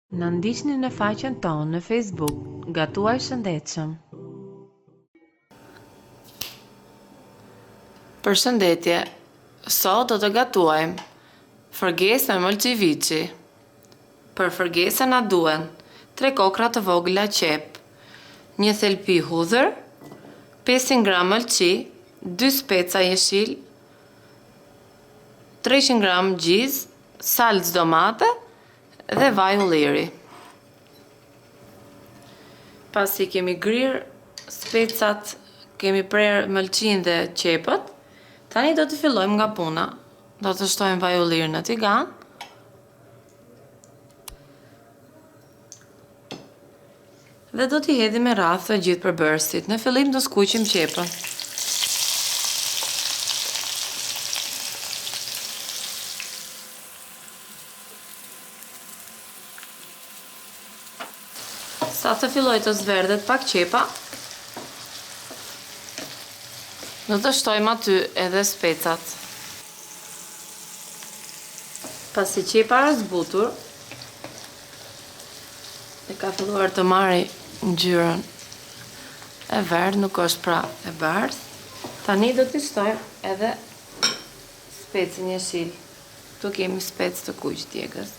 Na ndiqni në faqen tonë në Facebook, Gatuaj Shëndetshëm. Përshëndetje, sot do të gatuajmë fërgesë me mëlqiviçi. Për fërgesën na duhen 3 kokra të vogla qep, 1 thelpi hudhër, 500 gram mëlqi, 2 speca jeshil, 300 gram gjiz, salcë domate dhe vaj ulliri. Pasi kemi grirë specat, kemi prerë mëlqin dhe qepët, tani do të fillojmë nga puna. Do të shtojmë vaj ulliri në tigan. Dhe do t'i hedhim me radhë të gjithë përbërësit. Në fillim do skuqim qepën. Sa të filloj të zverdhet pak qepa, do të shtojmë aty edhe specat. Pasi qepa është zbutur, e ka filluar të marrë ngjyrën e verdhë, nuk është pra e bardhë. Tani do t'i shtojmë edhe specin jeshil. Këtu kemi spec të kuq djegës.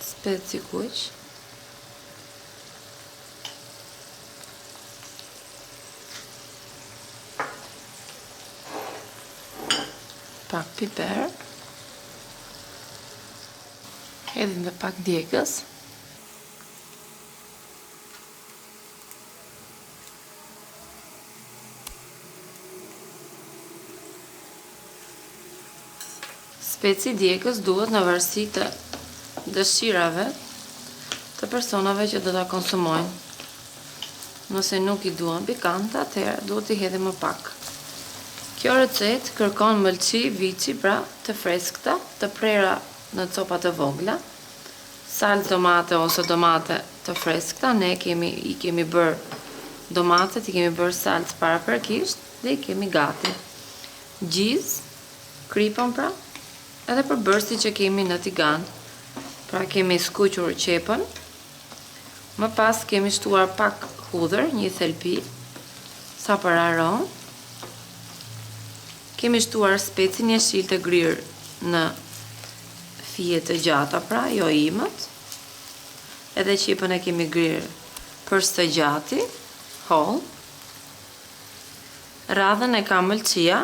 Speci kuq. Pak piper. Hedhim dhe pak djegës. Speci djegës duhet në varësi të dëshirave të personave që do ta konsumojnë. Nëse nuk i duan pikante, atëherë duhet i hedhim më pak. Kjo recetë kërkon mëlqi viçi, pra të freskëta, të prera në copa të vogla, salcë domate ose domate të freskëta. Ne i kemi bërë domatet, i kemi bërë salcë paraprakisht dhe i kemi gati. Gjiz, kripën pra, edhe përbërësit që kemi në tigan. Pra kemi skuqur qepën, më pas kemi shtuar pak hudhër, 1 thelpi, sa për aromë. Kemi shtuar specin jeshil të grirë në fije të gjata, pra jo imët. Edhe qepën e kemi grirë për së gjati, holl. Radhën e ka mëlqia,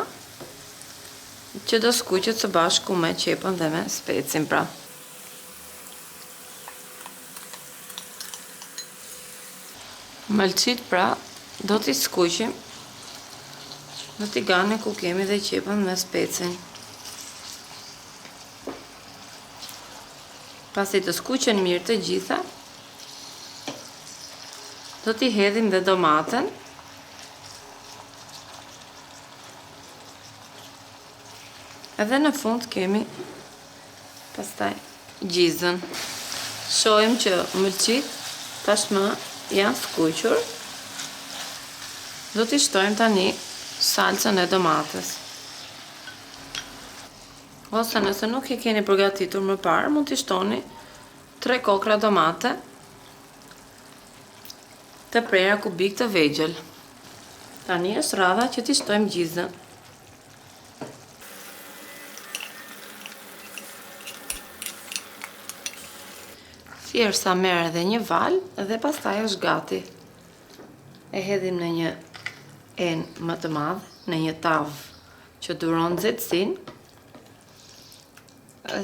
që do skuqet së bashku me qepën dhe me specin, pra. Mëlqit pra do t'i skuqim në tiganin ku kemi dhe qepën me specin. Pasi të skuqen mirë të gjitha, do t'i hedhim dhe domaten. Edhe në fund kemi pastaj gjizën. Shohim që mëlqit tashmë janë skuqur. Do t'i shtojmë tani salcën e domates. Ose nëse nuk i keni përgatitur më parë, mund t'i shtoni 3 kokra domate të prera kubik të vegjël. Tani është radha që t'i shtojmë gjizën. Thjesht sa merr edhe një val dhe pastaj është gati. E hedhim në një enë më të madh, në një tavë që duron nxehtësinë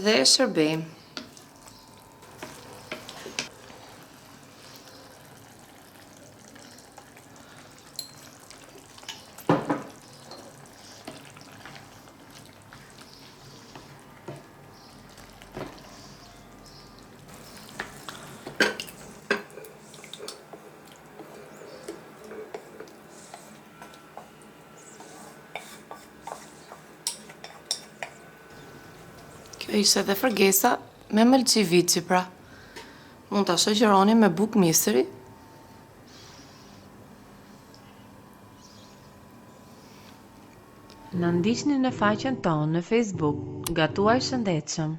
dhe e shërbejmë. Kjo ishte dhe fërgesa me mëlqiviçi pra. Mund ta shoqëroni me bukë misri. Na ndiqni në faqen tonë në Facebook, Gatuaj Shëndetshëm.